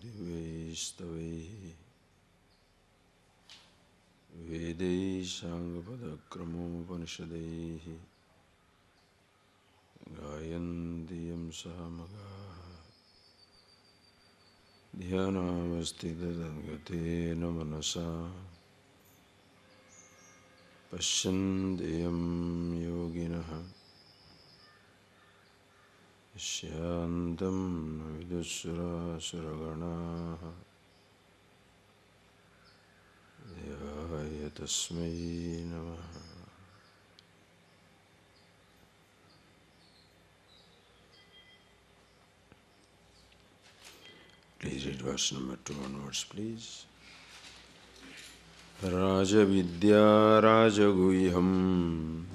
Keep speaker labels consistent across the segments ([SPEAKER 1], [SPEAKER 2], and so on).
[SPEAKER 1] Divaistavaihi Vedai Sangapadakramopanishadaihi Gayandiyam Sahamagaha Dhyanavastidadgatena manasa Pashyandiyam yoginaha Shyantam vidusura suraganaha Devaya tasmai namaha. Please read verse number 2 onwards, please. Raja Vidya Raja Guhyam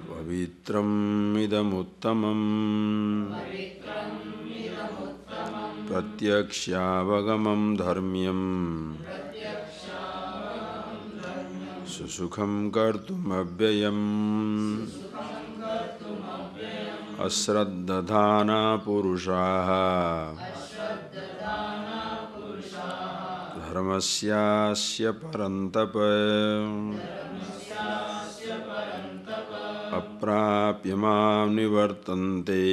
[SPEAKER 1] Pavitram idamuttamam Pratyakshyavagamam dharmyam Susukham kartum abhyayam Asraddhadhana purushaha Dharmasyasya parantapa Aprapyamam nivartante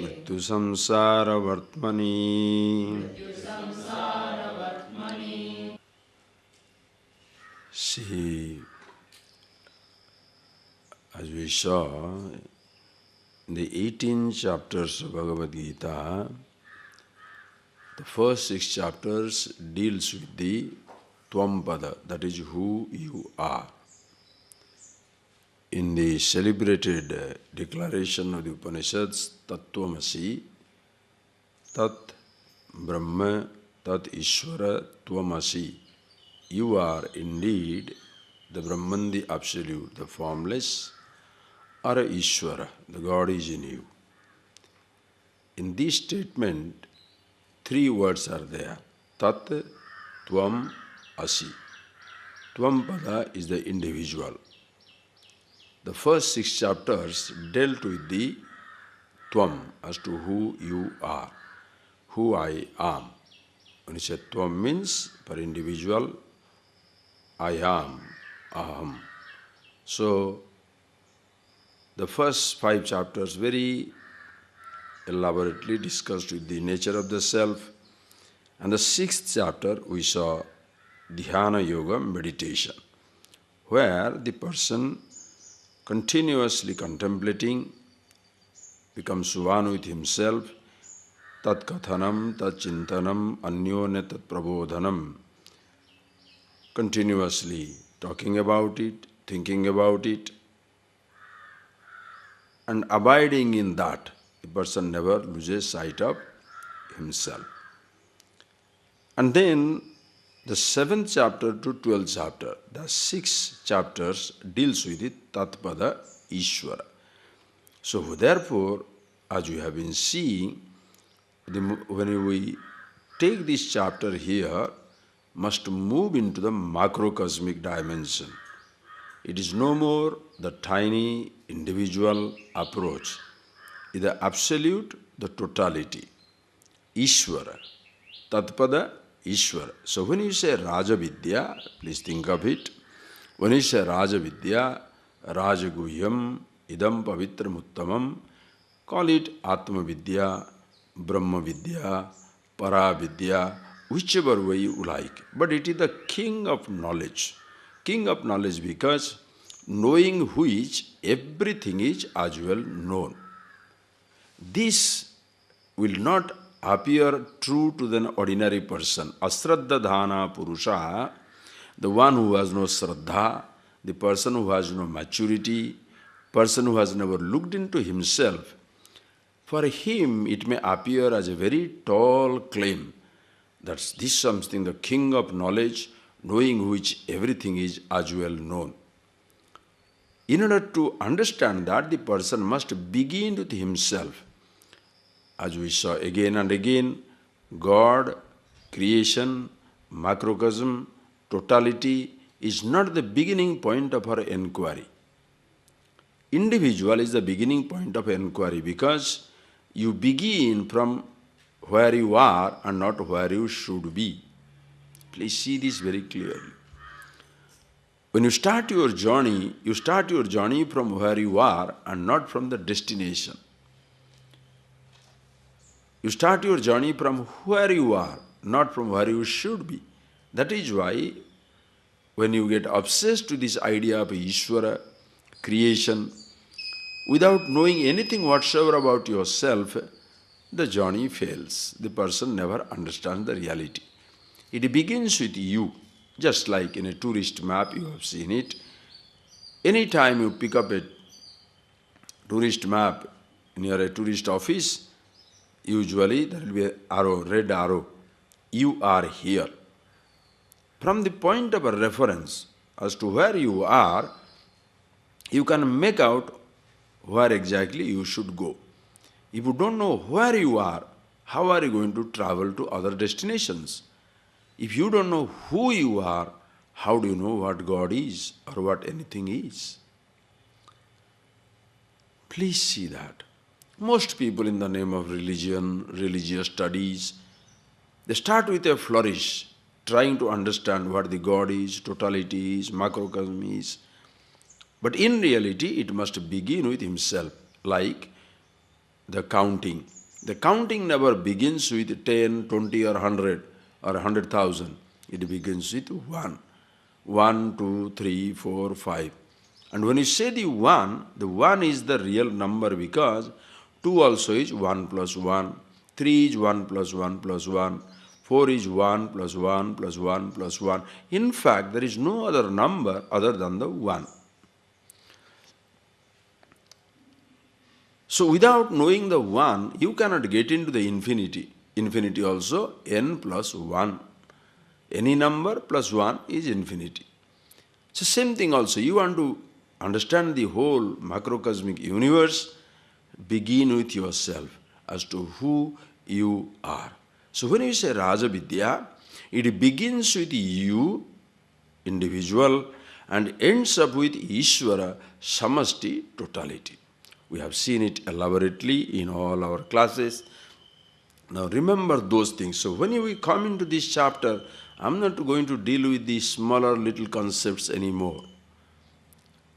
[SPEAKER 1] Mrityu samsara vartmani. See, as we saw in the 18 chapters of Bhagavad Gita, the first 6 chapters deals with the Tvampada, that is who you are. In the celebrated declaration of the Upanishads, Tattvamasi, Tat Brahma, Tat Ishvara, Tvamasi. You are indeed the Brahman, the Absolute, the Formless, or Ishvara, the God is in you. In this statement, 3 words are there. Tat, Tvam, Asi. Tvampada is the individual. The first 6 chapters dealt with the Tvam, as to who you are, who I am. When you say Tvam means, for individual, I am, Aham. So, the first 5 chapters very elaborately discussed with the nature of the self. And the 6th chapter we saw Dhyana Yoga, meditation, where the person continuously contemplating becomes one with himself, tat kathanam, tat chintanam, anyone tat prabodhanam, continuously talking about it, thinking about it, and abiding in that. The person never loses sight of himself. And then the 7th chapter to 12th chapter, the 6 chapters deals with it, Tatpada Ishvara. So therefore, as we have been seeing, when we take this chapter here, must move into the macrocosmic dimension. It is no more the tiny individual approach. It is the absolute, the totality. Ishvara. Tatpada Ishvara. So when you say Raja Vidya, please think of it. When you say Raja Vidya, Raja Guhyam, Idam Pavitram Uttamam, call it Atma Vidya, Brahma Vidya, Para Vidya, whichever way you like. But it is the king of knowledge. King of knowledge because knowing which everything is as well known. This will not appear true to the ordinary person. Asraddhadhana Purusha, the one who has no Shraddha, the person who has no maturity, person who has never looked into himself, for him it may appear as a very tall claim. That's this something, the king of knowledge, knowing which everything is as well known. In order to understand that, the person must begin with himself. As we saw again and again, God, creation, macrocosm, totality is not the beginning point of our inquiry. Individual is the beginning point of inquiry because you begin from where you are and not where you should be. Please see this very clearly. When you start your journey from where you are and not from the destination. You start your journey from where you are, not from where you should be. That is why when you get obsessed with this idea of Ishvara, creation, without knowing anything whatsoever about yourself, the journey fails. The person never understands the reality. It begins with you, just like in a tourist map, you have seen it. Any time you pick up a tourist map near a tourist office, usually there will be an arrow, red arrow. You are here. From the point of a reference as to where you are, you can make out where exactly you should go. If you don't know where you are, how are you going to travel to other destinations? If you don't know who you are, how do you know what God is or what anything is? Please see that. Most people in the name of religion, religious studies, they start with a flourish, trying to understand what the God is, totality is, macrocosm is. But in reality, it must begin with himself, like the counting. The counting never begins with 10, 20 or 100 or 100,000. It begins with 1. 1, 2, 3, 4, 5. And when you say the 1 is the real number because 2 also is 1 plus 1, 3 is 1 plus 1 plus 1, 4 is 1 plus 1 plus 1 plus 1. In fact, there is no other number other than the 1. So without knowing the 1, you cannot get into the infinity. Infinity also, n plus 1. Any number plus 1 is infinity. So same thing also, you want to understand the whole macrocosmic universe, begin with yourself as to who you are. So when you say Raja Vidya, it begins with you, individual, and ends up with Ishvara, Samasti, totality. We have seen it elaborately in all our classes. Now remember those things. So when we come into this chapter, I'm not going to deal with these smaller little concepts anymore.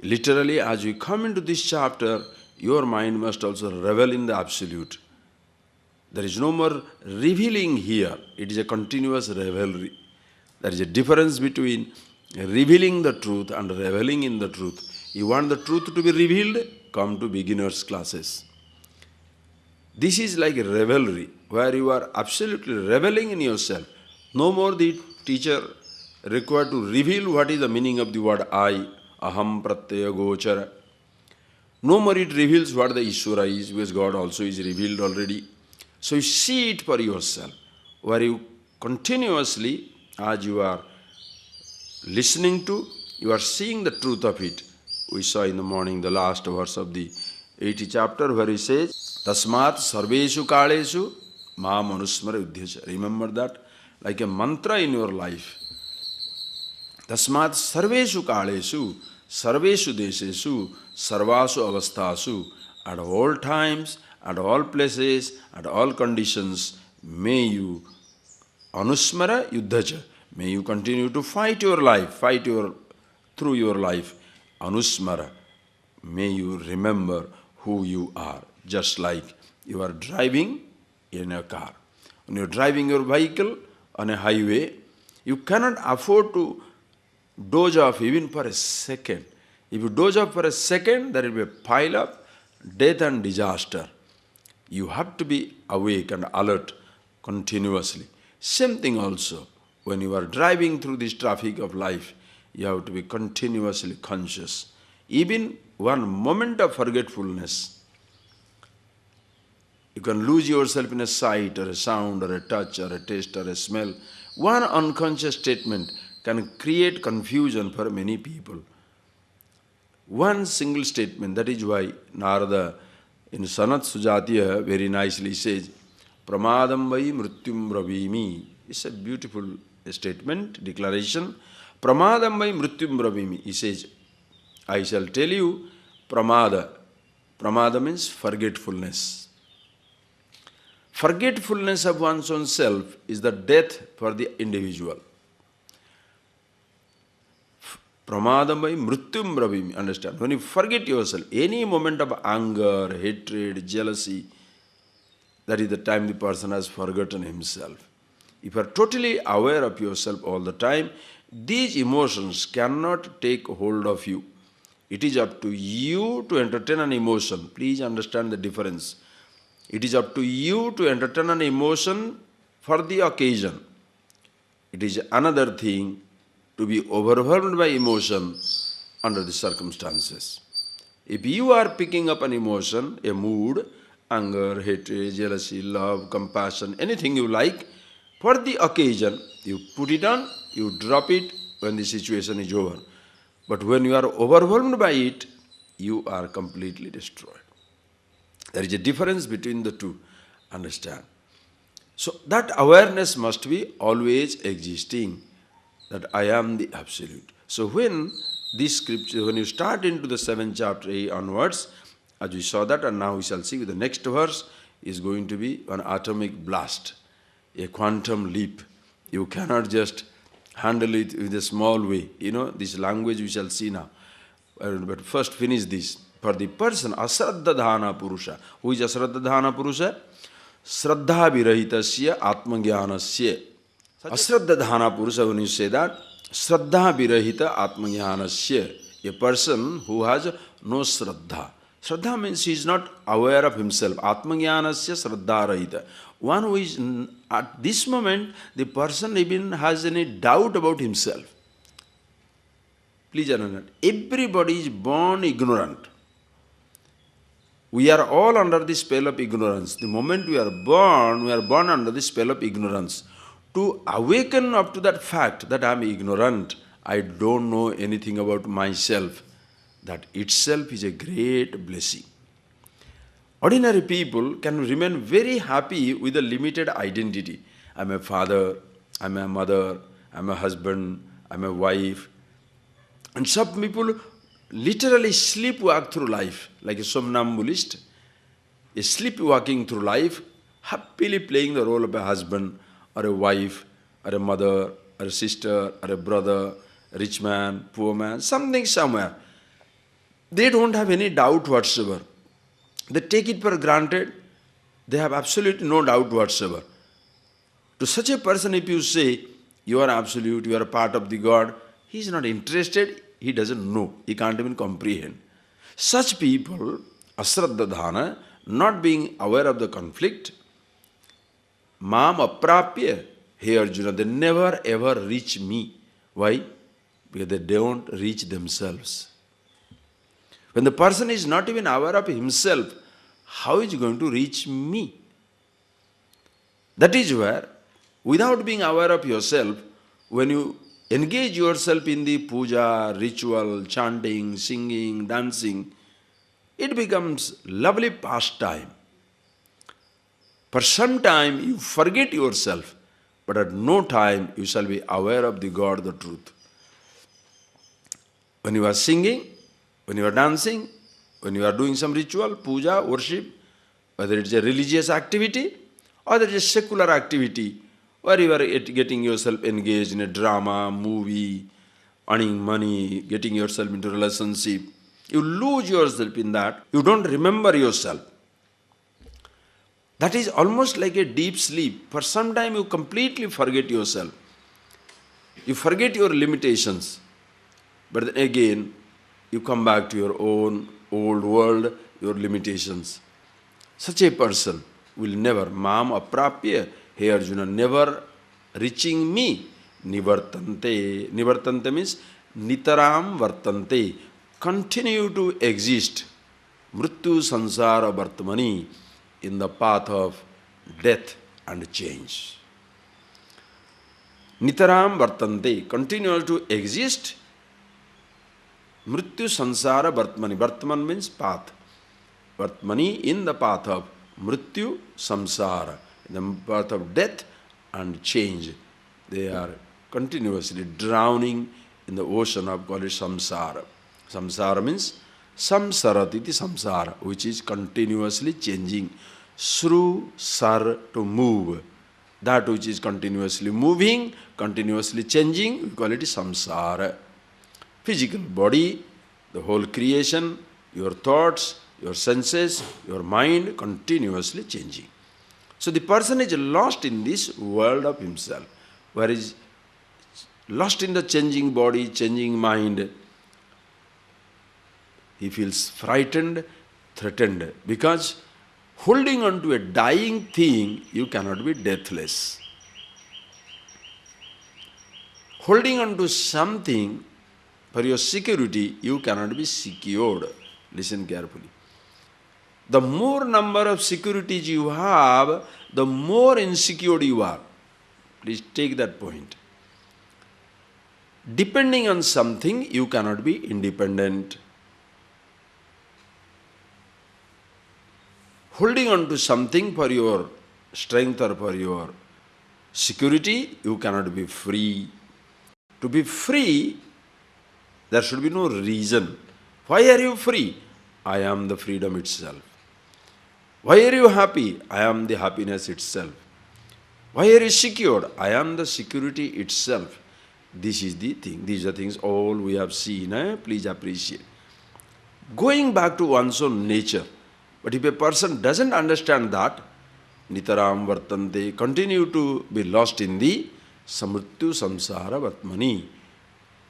[SPEAKER 1] Literally, as we come into this chapter, your mind must also revel in the absolute. There is no more revealing here. It is a continuous revelry. There is a difference between revealing the truth and reveling in the truth. You want the truth to be revealed? Come to beginners' classes. This is like a revelry, where you are absolutely reveling in yourself. No more the teacher required to reveal what is the meaning of the word I, aham, pratyaya, gochara. No more it reveals what the Ishvara is, because God also is revealed already. So you see it for yourself, where you continuously, as you are listening to, you are seeing the truth of it. We saw in the morning the last verse of the 80th chapter where he says, Tasmat sarveshu kaleshu ma manusmara yudhyacha. Remember that like a mantra in your life. Tasmat sarveshu kaleshu, sarveshu deseshu, sarvasu avastasu, at all times, at all places, at all conditions, may you anusmara yuddhacha. May you continue to fight your life, through your life. Anusmara. May you remember who you are. Just like you are driving in a car. When you are driving your vehicle on a highway, you cannot afford to doze off even for a second. If you doze off for a second, there will be a pile of death and disaster. You have to be awake and alert continuously. Same thing also. When you are driving through this traffic of life, you have to be continuously conscious. Even one moment of forgetfulness, you can lose yourself in a sight or a sound or a touch or a taste or a smell. One unconscious statement can create confusion for many people. One single statement, that is why Narada in Sanat Sujatiya very nicely says, Pramadam vai mrityum bravimi. It's a beautiful statement, declaration. Pramadam vai mrityum bravimi. He says, I shall tell you, pramada. Pramada means forgetfulness. Forgetfulness of one's own self is the death for the individual. Pramadam by mrityum bravimi. Understand? When you forget yourself, any moment of anger, hatred, jealousy, that is the time the person has forgotten himself. If you are totally aware of yourself all the time, these emotions cannot take hold of you. It is up to you to entertain an emotion. Please understand the difference. It is up to you to entertain an emotion for the occasion. It is another thing to be overwhelmed by emotion under the circumstances. If you are picking up an emotion, a mood, anger, hatred, jealousy, love, compassion, anything you like, for the occasion, you put it on, you drop it when the situation is over. But when you are overwhelmed by it, you are completely destroyed. There is a difference between the two. Understand? So that awareness must be always existing, that I am the Absolute. So when this scripture, when you start into the 7th chapter onwards, as we saw that, and now we shall see the next verse is going to be an atomic blast, a quantum leap. You cannot just handle it with a small way. You know, this language we shall see now. But first finish this. For the person, asraddhadhana purusha. Who is asraddhadhana purusha? Shraddha virahitasya atmagyanasya. Asraddhadhana purusha, when you say that, Shraddha virahita atmagyanasya. A person who has no shraddha. Shraddha means he is not aware of himself. Atmagyanasya shraddha rahita. One who is, at this moment, the person even has any doubt about himself. Please understand, everybody is born ignorant. We are all under the spell of ignorance. The moment we are born under the spell of ignorance. To awaken up to that fact that I am ignorant, I don't know anything about myself, that itself is a great blessing. Ordinary people can remain very happy with a limited identity. I am a father, I am a mother, I am a husband, I am a wife. And some people literally sleepwalk through life, like a somnambulist, is sleepwalking through life, happily playing the role of a husband, or a wife, or a mother, or a sister, or a brother, a rich man, poor man, something somewhere. They don't have any doubt whatsoever. They take it for granted. They have absolutely no doubt whatsoever. To such a person, if you say, you are absolute, you are a part of the God, he is not interested, he doesn't know, he can't even comprehend. Such people, asraddhadhana, not being aware of the conflict, mam aprapya, hey Arjuna, they never ever reach me. Why? Because they don't reach themselves. When the person is not even aware of himself, how is he going to reach me? That is where, without being aware of yourself, when you engage yourself in the puja, ritual, chanting, singing, dancing, it becomes lovely pastime. For some time you forget yourself, but at no time you shall be aware of the God, the truth. When you are singing, when you are dancing, when you are doing some ritual, puja, worship, whether it is a religious activity or it is a secular activity, or you are getting yourself engaged in a drama, movie, earning money, getting yourself into a relationship, you lose yourself in that. You don't remember yourself. That is almost like a deep sleep. For some time you completely forget yourself. You forget your limitations. But then again, you come back to your own old world, your limitations. Such a person will never, mam aprapya, hey Arjuna, never reaching me. Nivartante. Nivartante means nitaram vartante. Continue to exist. Mrityu sansara vartamani, in the path of death and change. Nitaram vartante. Continue to exist. Mrityu sansara vartmani. Vartman means path. Vartmani, in the path of mrityu samsara, in the path of death and change. They are continuously drowning in the ocean of called samsara. Samsara means Samsaratiti samsara, which is continuously changing. Sru, sar, to move. That which is continuously moving, continuously changing, we call it samsara. Physical body, the whole creation, your thoughts, your senses, your mind, continuously changing. So the person is lost in this world of himself, where he is lost in the changing body, changing mind. He feels frightened, threatened, because holding on to a dying thing, you cannot be deathless. Holding on to something for your security, you cannot be secured. Listen carefully. The more number of securities you have, the more insecure you are. Please take that point. Depending on something, you cannot be independent. Holding on to something for your strength or for your security, you cannot be free. To be free, there should be no reason. Why are you free? I am the freedom itself. Why are you happy? I am the happiness itself. Why are you secured? I am the security itself. This is the thing. These are things all we have seen. Please appreciate. Going back to one's own nature. But if a person doesn't understand that, nitaram vartante, continue to be lost in the samrityu samsara vatmani,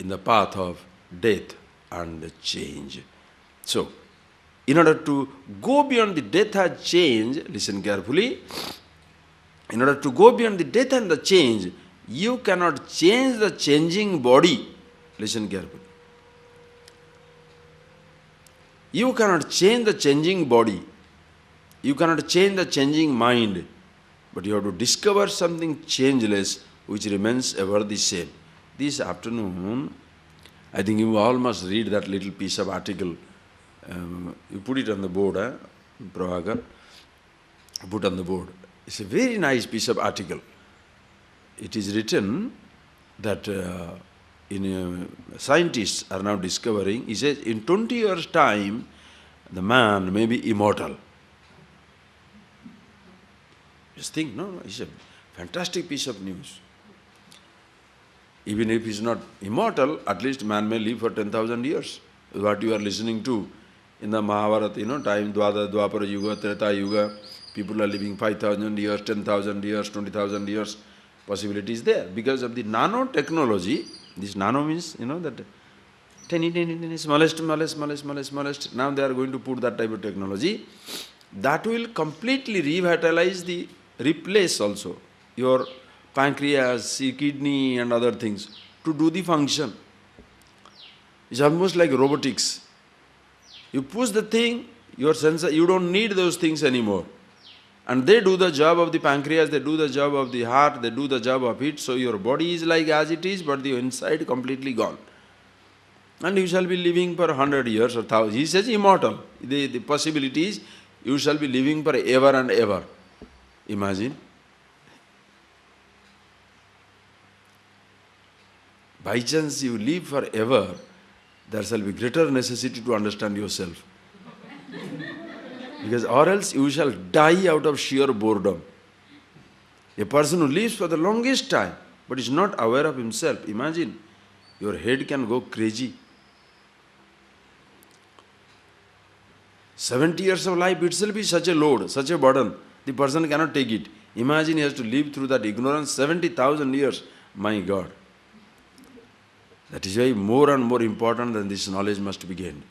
[SPEAKER 1] in the path of death and change. So, in order to go beyond the death and change, listen carefully, in order to go beyond the death and the change, you cannot change the changing body. Listen carefully. You cannot change the changing body. You cannot change the changing mind. But you have to discover something changeless which remains ever the same. This afternoon, I think you all must read that little piece of article. You put it on the board, Prabhakar. Put on the board. It's a very nice piece of article. It is written that scientists are now discovering, he says, in 20 years' time, the man may be immortal. Just think, no, it's a fantastic piece of news. Even if he's not immortal, at least man may live for 10,000 years. What you are listening to in the Mahabharata, time, Dwapara Yuga, Treta Yuga, people are living 5,000 years, 10,000 years, 20,000 years. Possibility is there. Because of the nanotechnology, this nano means, that tiny, smallest. Now they are going to put that type of technology. That will completely revitalize replace also your pancreas, kidney and other things to do the function. It's almost like robotics. You push the thing, your sensor, you don't need those things anymore. And they do the job of the pancreas, they do the job of the heart, they do the job of it. So your body is like as it is, but the inside completely gone. And you shall be living for 100 years or 1,000. He says immortal. The possibility is you shall be living for ever and ever. Imagine. By chance you live forever, there shall be greater necessity to understand yourself. Because or else you shall die out of sheer boredom. A person who lives for the longest time, but is not aware of himself, imagine, your head can go crazy. 70 years of life itself is such a load, such a burden. The person cannot take it. Imagine he has to live through that ignorance 70,000 years. My God. That is why more and more important than this knowledge must be gained.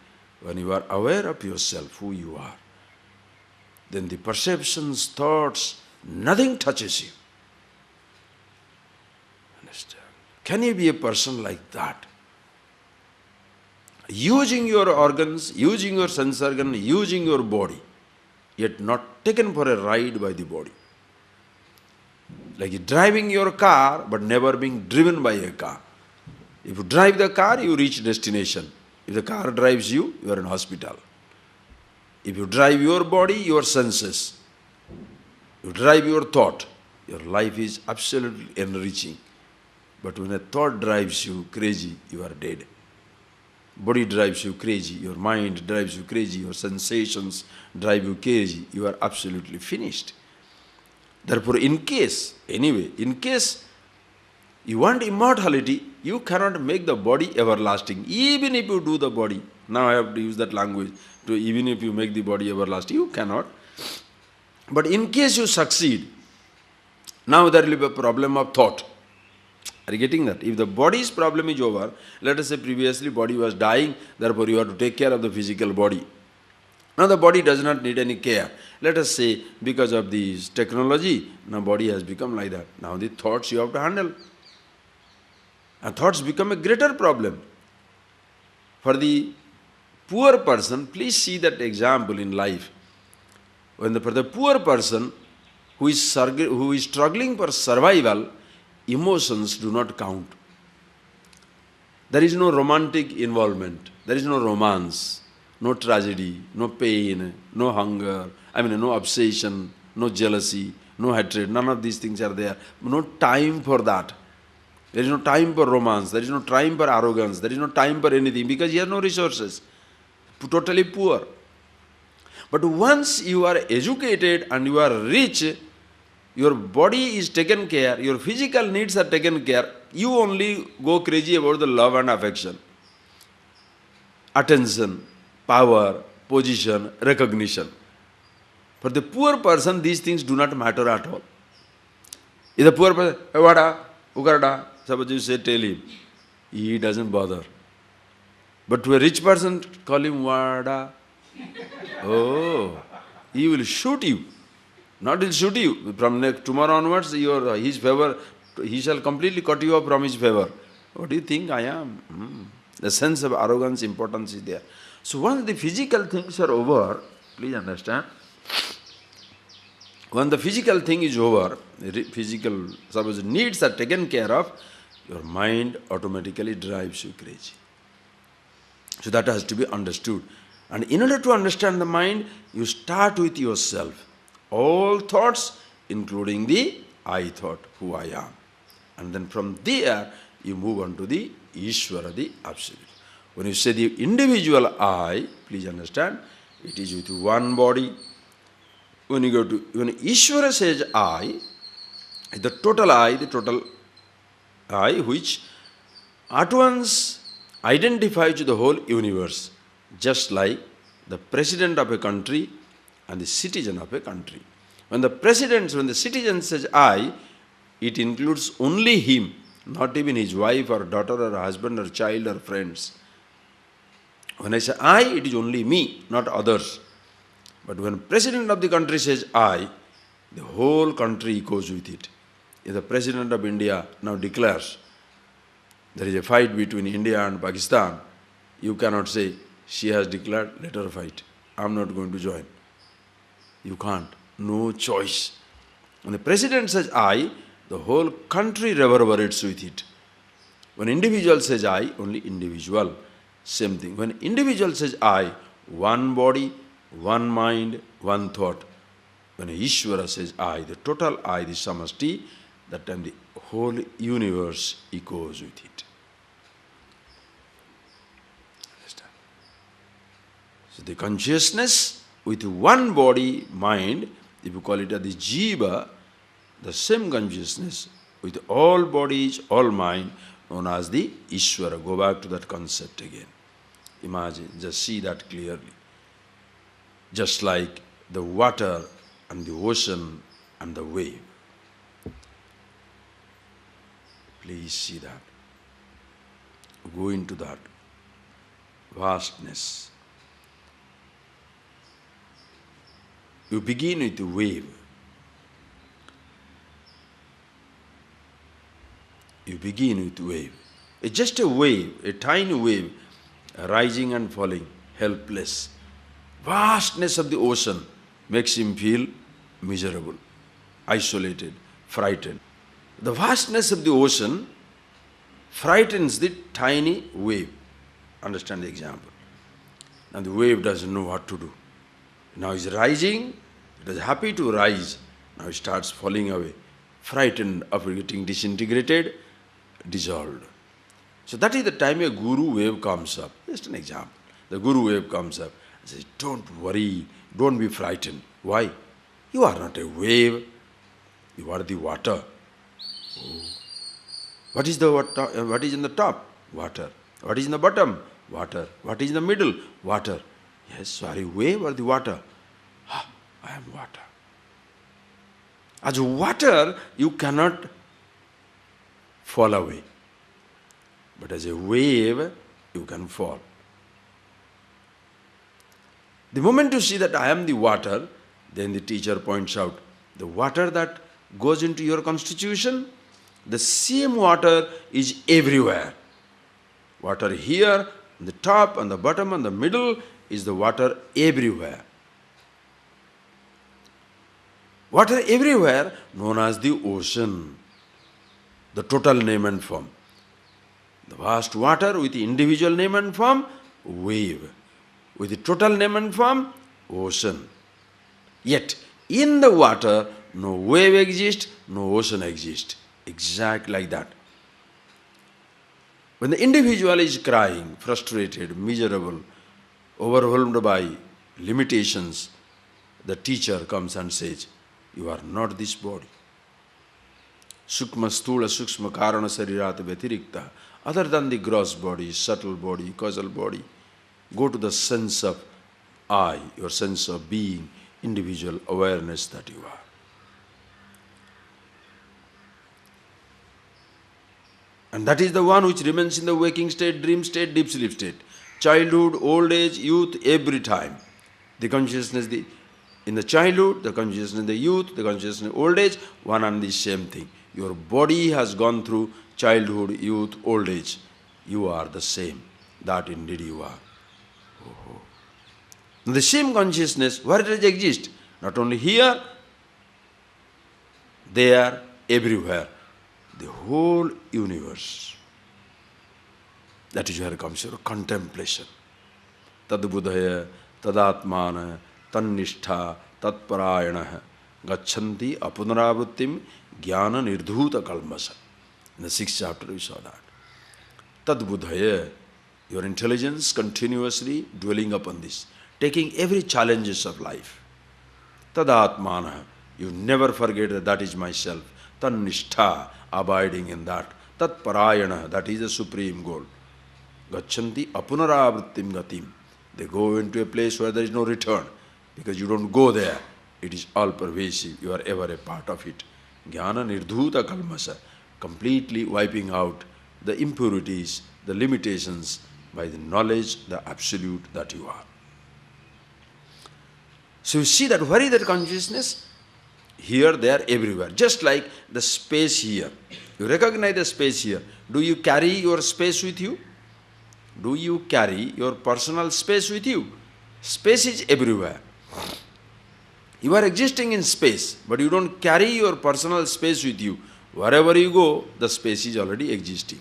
[SPEAKER 1] When you are aware of yourself, who you are, then the perceptions, thoughts, nothing touches you. Understand? Can you be a person like that? Using your organs, using your sense organ, using your body, yet not taken for a ride by the body. Like driving your car, but never being driven by a car. If you drive the car, you reach destination. If the car drives you, you are in hospital. If you drive your body, your senses. You drive your thought, your life is absolutely enriching. But when a thought drives you crazy, you are dead. body drives you crazy, your mind drives you crazy, your sensations drive you crazy, you are absolutely finished. Therefore, in case you want immortality, you cannot make the body everlasting. Even if you do the body, now I have to use that language, even if you make the body everlasting, you cannot. But in case you succeed, now there will be a problem of thought. Are you getting that? If the body's problem is over, let us say previously body was dying, therefore you have to take care of the physical body. Now the body does not need any care. Let us say because of this technology, now body has become like that. Now the thoughts you have to handle. And thoughts become a greater problem. For the poor person, please see that example in life. For the poor person who is struggling for survival, emotions do not count. There is no romantic involvement. There is no romance, no tragedy, no pain, no hunger, no obsession, no jealousy, no hatred. None of these things are there. No time for that. There is no time for romance. There is no time for arrogance. There is no time for anything because he has no resources. Totally poor. But once you are educated and you are rich, your body is taken care, your physical needs are taken care, you only go crazy about the love and affection, attention, power, position, recognition. For the poor person, these things do not matter at all. If the poor person, hey, vada, ukarada, suppose you say, tell him, he doesn't bother. But to a rich person, call him vada. Oh, he will shoot you. Not he'll shoot you. From tomorrow onwards, his favor, he shall completely cut you off from his favor. What do you think I am? The sense of arrogance, importance is there. So once the physical things are over, please understand, when the physical thing is over, physical suppose needs are taken care of, your mind automatically drives you crazy. So that has to be understood. And in order to understand the mind, you start with yourself. All thoughts, including the I thought, who I am. And then from there, you move on to the Ishvara, the Absolute. When you say the individual I, please understand, it is with one body. When Ishvara says I, the total I, which at once identifies the whole universe, just like the president of a country and the citizen of a country. When the citizen says I, it includes only him, not even his wife or daughter or husband or child or friends. When I say I, it is only me, not others. But when president of the country says I, the whole country echoes with it. If the president of India now declares there is a fight between India and Pakistan, you cannot say, she has declared, let her fight. I am not going to join. You can't. No choice. When the president says I, the whole country reverberates with it. When individual says I, only individual. Same thing. When individual says I, one body, one mind, one thought. When Ishvara says I, the total I, the samasti, that time the whole universe echoes with it. Understand? So the consciousness with one body, mind, if you call it the jiva, the same consciousness with all bodies, all mind, known as the Ishvara. Go back to that concept again. Imagine, just see that clearly. Just like the water and the ocean and the wave. Please see that. Go into that vastness. You begin with the wave. You begin with wave. It's just a wave, a tiny wave, rising and falling, helpless. Vastness of the ocean makes him feel miserable, isolated, frightened. The vastness of the ocean frightens the tiny wave. Understand the example. And the wave doesn't know what to do. Now it's rising, it is happy to rise. Now it starts falling away, frightened of getting disintegrated, dissolved. So that is the time a guru wave comes up. Just an example. The Guru wave comes up and says, don't worry, don't be frightened. Why? You are not a wave, you are the water. Oh. What is what is in the top? Water. What is in the bottom? Water. What is in the middle? Water. Yes, so are you wave or the water? Ah, I am water. As water, you cannot fall away. But as a wave, you can fall. The moment you see that I am the water, then the teacher points out, the water that goes into your constitution, the same water is everywhere. Water here, on the top, on the bottom, on the middle, is the water everywhere. Water everywhere, known as the ocean, the total name and form. The vast water with the individual name and form, wave. With the total name and form, ocean. Yet, in the water, no wave exists, no ocean exists. Exact like that. When the individual is crying, frustrated, miserable, overwhelmed by limitations, the teacher comes and says, you are not this body. Sukma stula sukshma karana sarirat vyatirikta. Other than the gross body, subtle body, causal body, go to the sense of I, your sense of being, individual awareness that you are. And that is the one which remains in the waking state, dream state, deep sleep state. Childhood, old age, youth, every time. The consciousness in the childhood, the consciousness in the youth, the consciousness in the old age, one and the same thing. Your body has gone through childhood, youth, old age. You are the same. That indeed you are. Oh. The same consciousness, where does it exist? Not only here, there, everywhere. The whole universe. That is where comes your contemplation. Tad buddhaya, tadatmana, tannishtha, tatparayana, gachanti apunarabhuttim jnana nirdhuta kalmasa. In the 6th chapter we saw that. Tad buddhaya, your intelligence continuously dwelling upon this, taking every challenges of life. Tadatmana, you never forget that that is myself. Tannishtha, abiding in that. Tat parayana, that is the supreme goal. Gachanti apunarabhuttim gatim. They go into a place where there is no return, because you don't go there. It is all pervasive. You are ever a part of it. Jnana nirdhuta kalmasa, completely wiping out the impurities, the limitations by the knowledge, the absolute that you are. So you see that where is that consciousness? Here, there, everywhere. Just like the space here. You recognize the space here. Do you carry your space with you? Do you carry your personal space with you? Space is everywhere. You are existing in space, but you don't carry your personal space with you. Wherever you go, the space is already existing.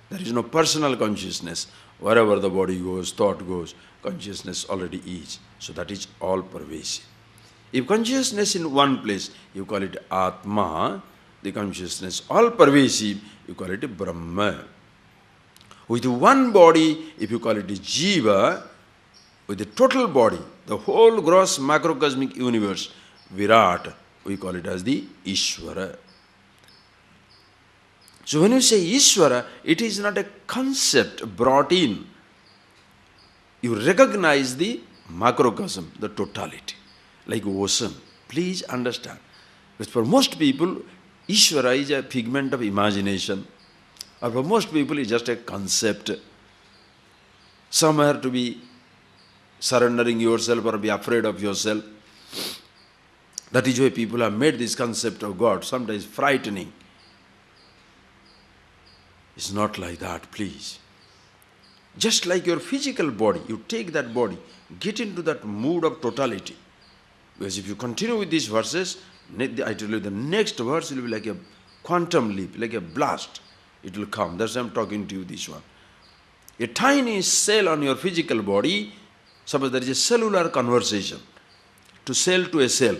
[SPEAKER 1] There is no personal consciousness. Wherever the body goes, thought goes, consciousness already is. So that is all pervasive. If consciousness in one place, you call it Atma, the consciousness all pervasive, you call it Brahma. With one body, if you call it Jiva, with the total body, the whole gross macrocosmic universe, Virat, we call it as the Ishvara. So when you say Ishvara, it is not a concept brought in. You recognize the macrocosm, the totality. Like ocean. Please understand. Because for most people, Ishvara is a figment of imagination. Or for most people, it's just a concept. Somewhere to be surrendering yourself or be afraid of yourself. That is why people have made this concept of God sometimes frightening. It's not like that, please. Just like your physical body, you take that body, get into that mood of totality. Because if you continue with these verses, I tell you the next verse will be like a quantum leap, like a blast. It will come. That's why I'm talking to you this one. A tiny cell on your physical body, suppose there is a cellular conversation. To cell to a cell,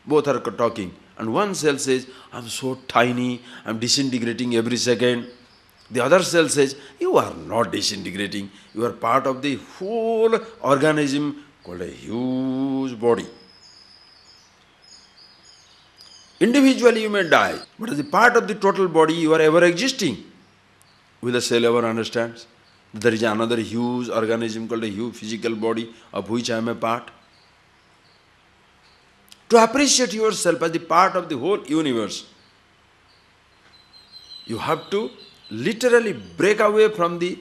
[SPEAKER 1] both are talking. And one cell says, I'm so tiny, I'm disintegrating every second. The other cell says, you are not disintegrating. You are part of the whole organism called a huge body. Individually you may die, but as a part of the total body you are ever existing. Will the cell ever understand? There is another huge organism called a huge physical body of which I am a part. To appreciate yourself as the part of the whole universe, you have to literally break away from the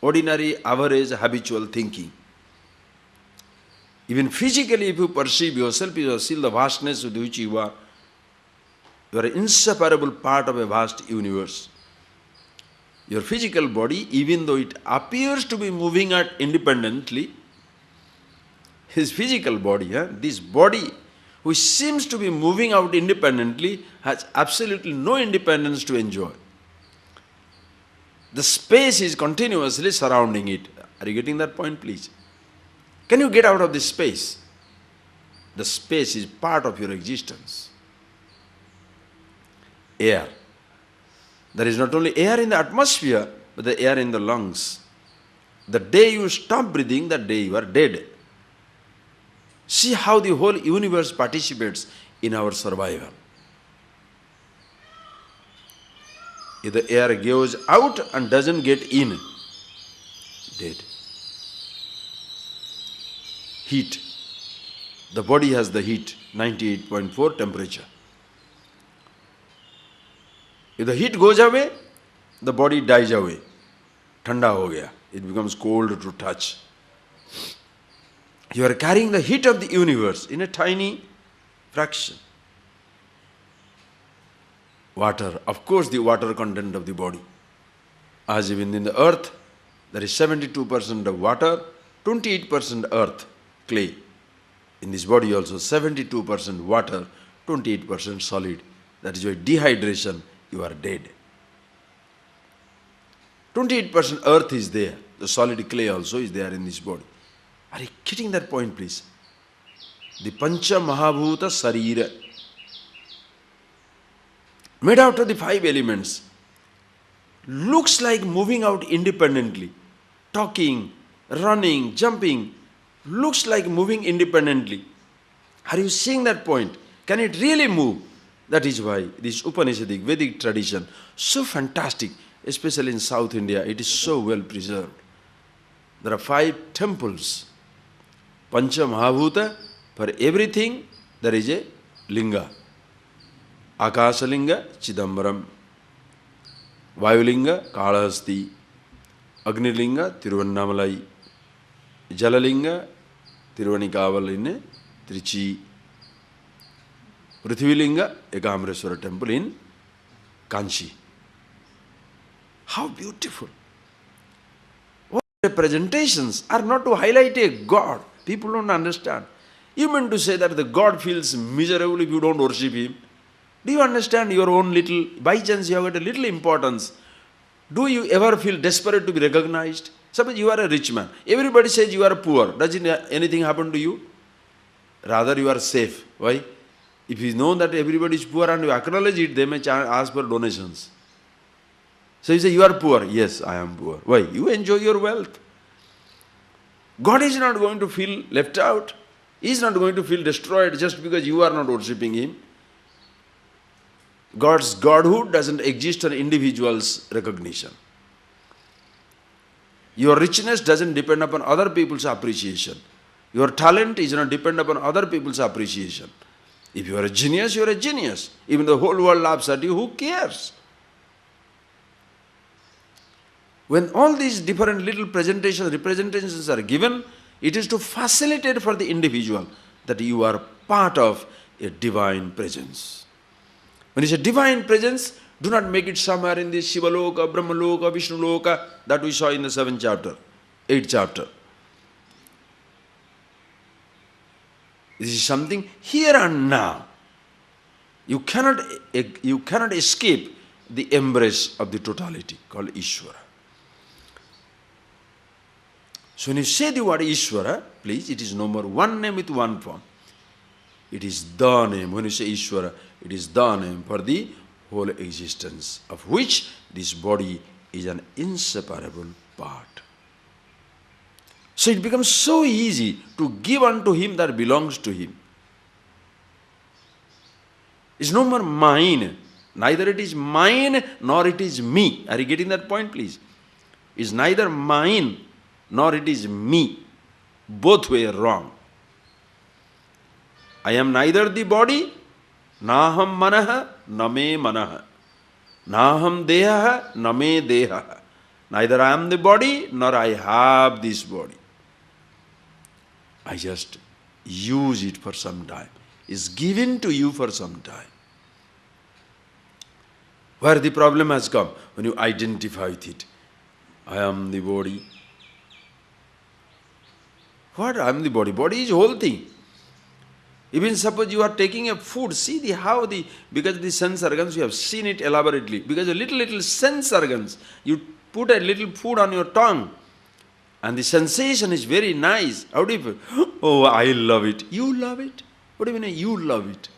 [SPEAKER 1] ordinary, average, habitual thinking. Even physically, if you perceive yourself, you see the vastness with which you are an inseparable part of a vast universe. Your physical body, even though it appears to be moving out independently, his physical body, this body which seems to be moving out independently, has absolutely no independence to enjoy. The space is continuously surrounding it. Are you getting that point, please? Can you get out of this space? The space is part of your existence. Air. There is not only air in the atmosphere, but the air in the lungs. The day you stop breathing, that day you are dead. See how the whole universe participates in our survival. If the air goes out and doesn't get in, dead. Heat. The body has the heat, 98.4 temperature. If the heat goes away, the body dies away. Thanda ho gaya. It becomes cold to touch. You are carrying the heat of the universe in a tiny fraction. Water, of course the water content of the body. As even in the earth, there is 72% of water, 28% earth, clay. In this body also 72% water, 28% solid. That is why dehydration, you are dead. 28% earth is there. The solid clay also is there in this body. Are you getting that point, please? The Pancha Mahabhuta Sarira, made out of the 5 elements, looks like moving out independently. Talking, running, jumping, looks like moving independently. Are you seeing that point? Can it really move? That is why this Upanishadic Vedic tradition, so fantastic, especially in South India, it is so well preserved. There are 5 temples. Pancha Mahabhuta, for everything there is a linga. Akasalinga, Chidambaram. Vayulinga, Kalahasti. Agnilinga, Tiruvannamalai. Jalalinga, Tiruvanikavalinne, Trichy. Prithvilinga, Ekamreswara temple in Kanchi. How beautiful! All representations are not to highlight a God. People don't understand. You mean to say that the God feels miserable if you don't worship Him? Do you understand your own little, by chance you have got a little importance? Do you ever feel desperate to be recognized? Suppose you are a rich man. Everybody says you are poor. Doesn't anything happen to you? Rather you are safe. Why? If you know that everybody is poor and you acknowledge it, they may ask for donations. So you say, you are poor. Yes, I am poor. Why? You enjoy your wealth. God is not going to feel left out. He is not going to feel destroyed just because you are not worshipping Him. God's Godhood doesn't exist on individual's recognition. Your richness doesn't depend upon other people's appreciation. Your talent is not dependent upon other people's appreciation. If you are a genius, you are a genius. Even the whole world laughs at you, who cares? When all these different little representations are given, it is to facilitate for the individual that you are part of a divine presence. When you say divine presence, do not make it somewhere in the Shiva Loka, Brahma Loka, Vishnu Loka that we saw in the 7th chapter, 8th chapter. This is something here and now. You cannot escape the embrace of the totality called Ishvara. So when you say the word Ishvara, please, it is no more one name with one form. It is the name. When you say Ishvara, it is the name for the whole existence of which this body is an inseparable part. So it becomes so easy to give unto him that belongs to him. It's no more mine. Neither it is mine nor it is me. Are you getting that point, please? It's neither mine nor it is me. Both were wrong. I am neither the body, naham manaha, name manaha. Naham deha, name deha. Neither I am the body nor I have this body. I just use it for some time. It's given to you for some time. Where the problem has come, when you identify with it. I am the body. What? I am the body. Body is whole thing. Even suppose you are taking a food, see because the sense organs, you have seen it elaborately. Because a little sense organs, you put a little food on your tongue, and the sensation is very nice. How do you feel? Oh, I love it. You love it? What do you mean you love it?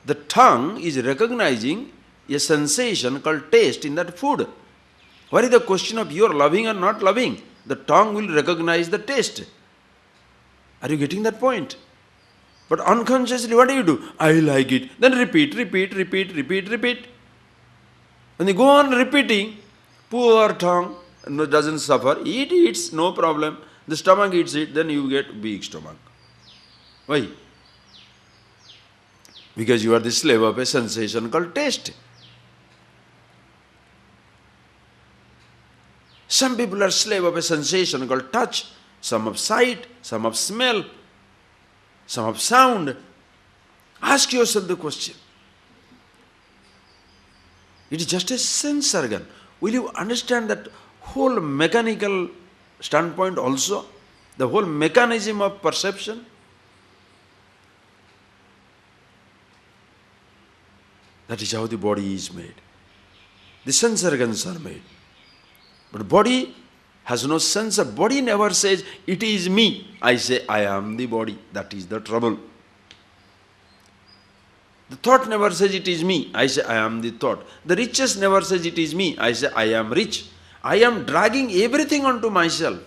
[SPEAKER 1] The tongue is recognizing a sensation called taste in that food. What is the question of you are loving or not loving? The tongue will recognize the taste. Are you getting that point? But unconsciously, what do? I like it. Then repeat. When you go on repeating, poor tongue doesn't suffer. It eats, no problem. The stomach eats it, then you get big stomach. Why? Because you are the slave of a sensation called taste. Some people are slave of a sensation called touch, some of sight, some of smell, some of sound. Ask yourself the question. It is just a sense organ. Will you understand that whole mechanical standpoint also? The whole mechanism of perception? That is how the body is made. The sense organs are made. But body has no sense of, body never says, it is me. I say, I am the body. That is the trouble. The thought never says, it is me. I say, I am the thought. The richest never says, it is me. I say, I am rich. I am dragging everything onto myself.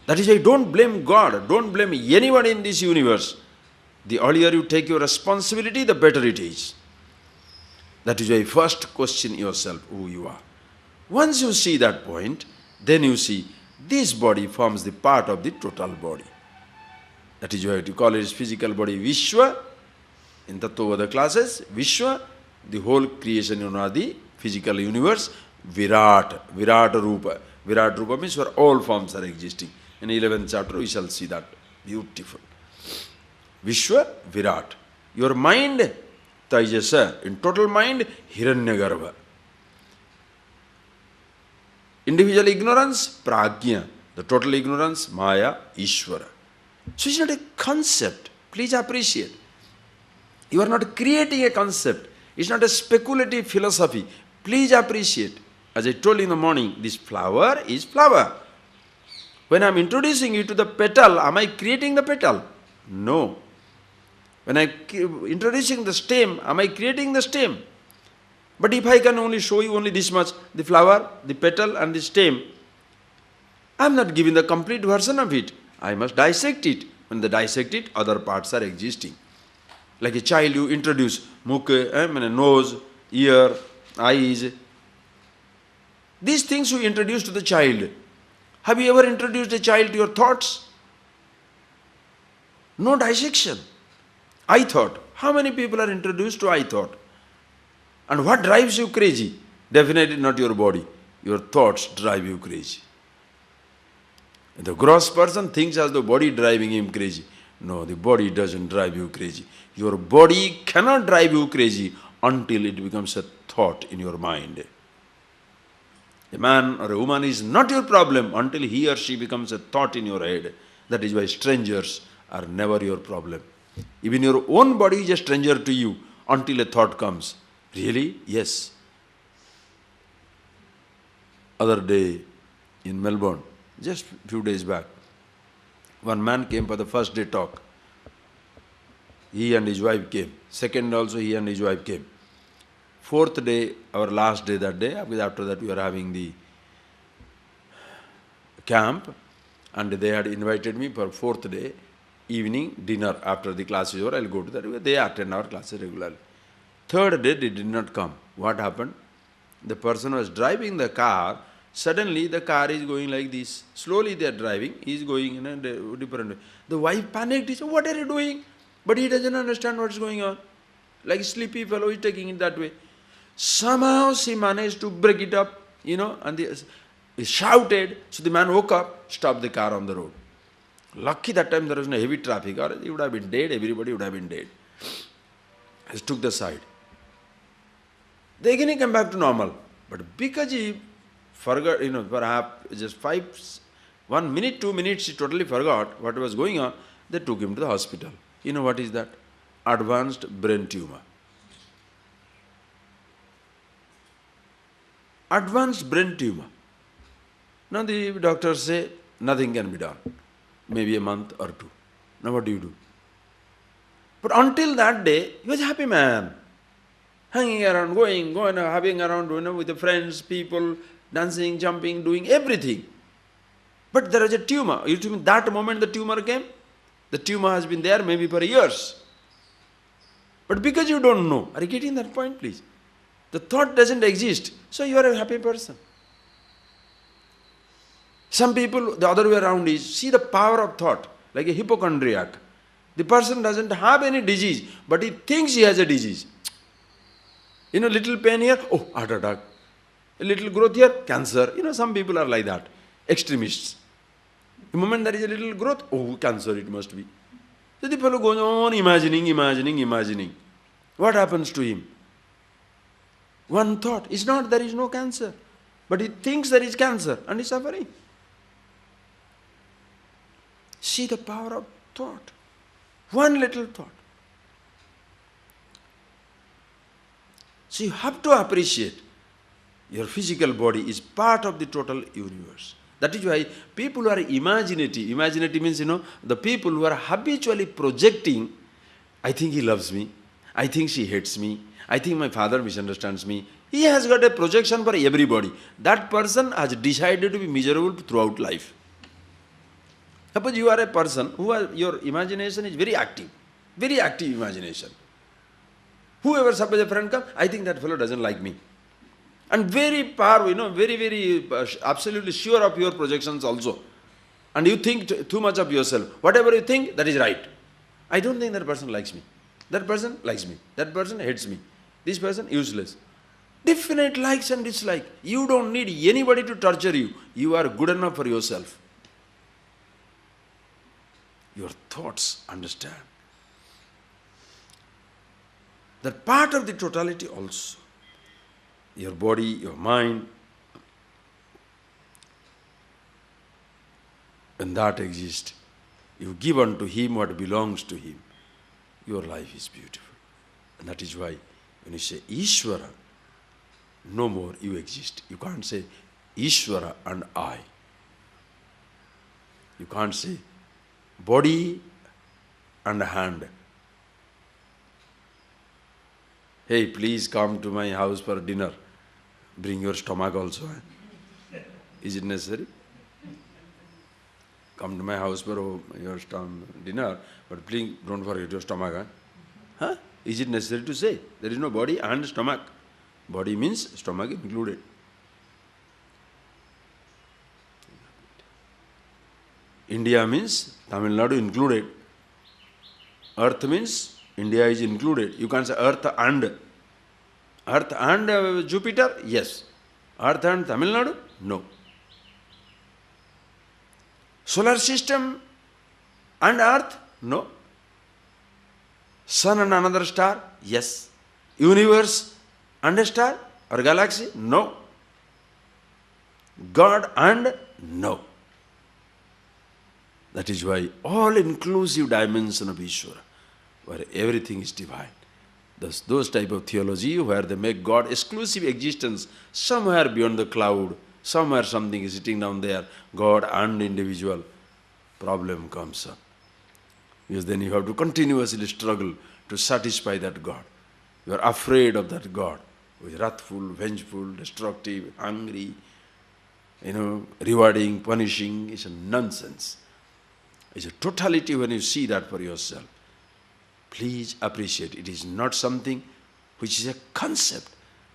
[SPEAKER 1] That is why don't blame God. Don't blame anyone in this universe. The earlier you take your responsibility, the better it is. That is why first question yourself who you are. Once you see that point, then you see this body forms the part of the total body. That is why you call it physical body Vishwa. In Tattvavada classes, Vishwa, the whole creation, the physical universe. Virat, Virat Rupa. Virat Rupa means where all forms are existing. In 11th chapter we shall see that. Beautiful. Vishwa, Virat. Your mind, Taijasa. In total mind, Hiranyagarbha. Individual ignorance, Prajna. The total ignorance, Maya, Ishvara. So it's not a concept. Please appreciate. You are not creating a concept. It's not a speculative philosophy. Please appreciate. As I told you in the morning, this flower is flower. When I am introducing you to the petal, am I creating the petal? No. When I am introducing the stem, am I creating the stem? But if I can only show you only this much, the flower, the petal and the stem, I am not giving the complete version of it. I must dissect it. When they dissect it, other parts are existing. Like a child, you introduce nose, ear, eyes. These things you introduce to the child. Have you ever introduced a child to your thoughts? No dissection. I thought. How many people are introduced to I thought? And what drives you crazy? Definitely not your body. Your thoughts drive you crazy. The gross person thinks as the body driving him crazy. No, the body doesn't drive you crazy. Your body cannot drive you crazy until it becomes a thought in your mind. A man or a woman is not your problem until he or she becomes a thought in your head. That is why strangers are never your problem. Even your own body is a stranger to you until a thought comes. Really? Yes. Other day in Melbourne, just a few days back, one man came for the first day talk. He and his wife came. Second also he and his wife came. fourth day, our last day that day, because after that we are having the camp, and they had invited me for fourth day, evening dinner after the class is over, I'll go to that. They attend our classes regularly. Third day, they did not come. What happened? The person was driving the car, suddenly the car is going like this. Slowly they are driving, he is going in a different way. The wife panicked, he said, what are you doing? But he doesn't understand what's going on. Like a sleepy fellow is taking it that way. Somehow she managed to break it up, and he shouted. So the man woke up, stopped the car on the road. Lucky that time there was no heavy traffic, or he would have been dead, everybody would have been dead. He took the side. They again came back to normal. But because he forgot, perhaps just 1 minute, 2 minutes, he totally forgot what was going on, they took him to the hospital. You know what is that? Advanced brain tumor. Advanced brain tumor. Now the doctors say nothing can be done. Maybe a month or two. Now what do you do? But until that day, he was a happy man. Hanging around, going, having around, with the friends, people, dancing, jumping, doing everything. But there is a tumor. That moment the tumor came, the tumor has been there maybe for years. But because you don't know, are you getting that point, please? The thought doesn't exist, so you are a happy person. Some people, the other way around is, see the power of thought, like a hypochondriac. The person doesn't have any disease, but he thinks he has a disease. Little pain here, oh, heart attack. A little growth here, cancer. Some people are like that, extremists. The moment there is a little growth, oh, cancer it must be. So the fellow goes on imagining. What happens to him? One thought, it's not there is no cancer, but he thinks there is cancer and he's suffering. See the power of thought. One little thought. So you have to appreciate your physical body is part of the total universe. That is why people who are imaginative means, the people who are habitually projecting, I think he loves me, I think she hates me, I think my father misunderstands me. He has got a projection for everybody. That person has decided to be miserable throughout life. Suppose you are a person your imagination is very active imagination. Whoever, suppose a friend comes, I think that fellow doesn't like me. And very powerful, very absolutely sure of your projections also. And you think too much of yourself. Whatever you think, that is right. I don't think that person likes me. That person likes me. That person hates me. This person, useless. Different likes and dislikes. You don't need anybody to torture you. You are good enough for yourself. Your thoughts understand. That part of the totality also. Your body, your mind. When that exists, you give unto him what belongs to him. Your life is beautiful. And that is why when you say Ishvara, no more you exist. You can't say Ishvara and I. You can't say body and hand. Hey, please come to my house for dinner. Bring your stomach also. Is it necessary? Come to my house for your dinner, but please don't forget your stomach. Huh? Is it necessary to say? There is no body and stomach. Body means stomach included. India means Tamil Nadu included. Earth means India is included. You can't say Earth and Jupiter? Yes. Earth and Tamil Nadu? No. Solar system and Earth? No. Sun and another star? Yes. Universe and a star or galaxy? No. God and? No. That is why all-inclusive dimension of Ishvara, where everything is divine. Those type of theology where they make God exclusive existence somewhere beyond the cloud, somewhere something is sitting down there, God and individual, problem comes up. Because then you have to continuously struggle to satisfy that God. You are afraid of that God. who is wrathful, vengeful, destructive, hungry, rewarding, punishing, is a nonsense. It's a totality when you see that for yourself. Please appreciate it is not something which is a concept.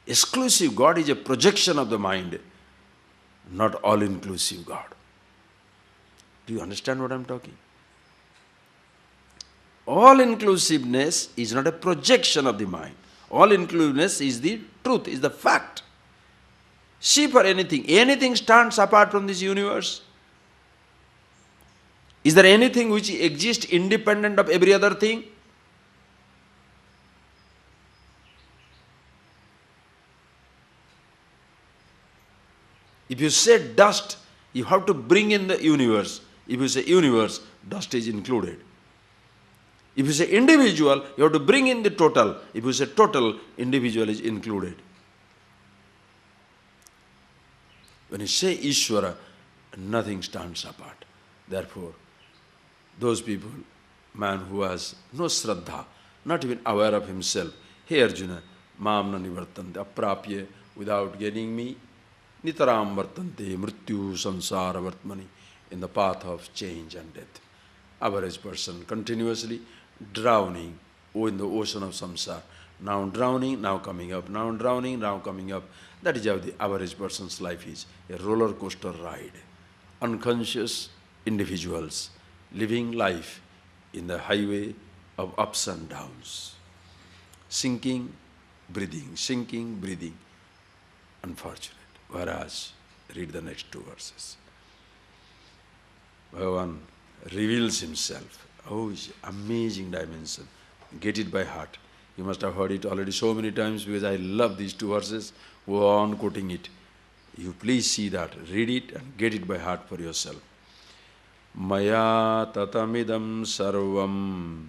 [SPEAKER 1] Exclusive God is a projection of the mind, not all-inclusive God. Do you understand what I'm talking? All-inclusiveness is not a projection of the mind. All-inclusiveness is the truth, is the fact. See, for anything stands apart from this universe. Is there anything which exists independent of every other thing? If you say dust, you have to bring in the universe. If you say universe, dust is included. If you say individual, you have to bring in the total. If you say total, individual is included. When you say Ishvara, nothing stands apart. Therefore, those people, man who has no Shraddha, not even aware of himself, hey Arjuna, mam na nivartante, aprapye, without getting me, nitaram vartante, mrityu samsara vartmani, in the path of change and death. Average person continuously drowning in the ocean of samsara. Now drowning, now coming up, now drowning, now coming up. That is how the average person's life is, a roller coaster ride. Unconscious individuals living life in the highway of ups and downs. Sinking, breathing. Unfortunate. Whereas, read the next two verses. Bhagavan reveals himself. Oh, it's an amazing dimension. Get it by heart. You must have heard it already so many times because I love these two verses. Go on quoting it. You please see that, read it and get it by heart for yourself. Maya tatamidam sarvam